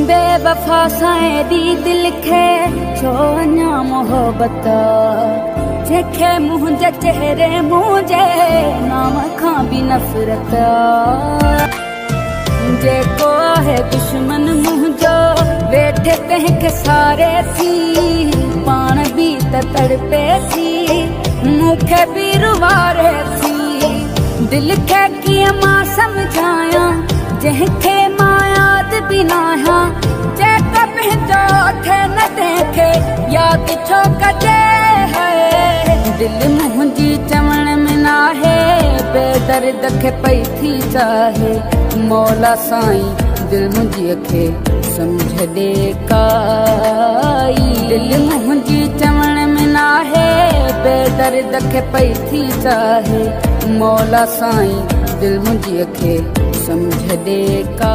बेवफा सां दी दिल खे छो अञा मोहबत जेके मुंहिंजे चेहरे मुंहिंजे नाम खां बि नफ़रत जेको आहे दुश्मन मुंहिंजो वेठे तंहिंखे सारे थी पाण बि त तड़पे थी मूंखे बि रुवारे थी दिल खे कीअं मां सम्झायां जंहिंखे मां यादि बि न आहियां जेको पंहिंजो थिए न तंहिंखे यादि छो कजे है दिल मुंहिंजी चवण में न आहे बेदर्द खे पई थी चाहे मौला साईं दिल मुंहिंजीअ खे सम्झ ॾे काई दिल मुंहिंजी चवण में न आहे बेदर्द खे पई थी चाहे मौला साईं दिल मुंहिंजीअ खे सम्झ ॾे का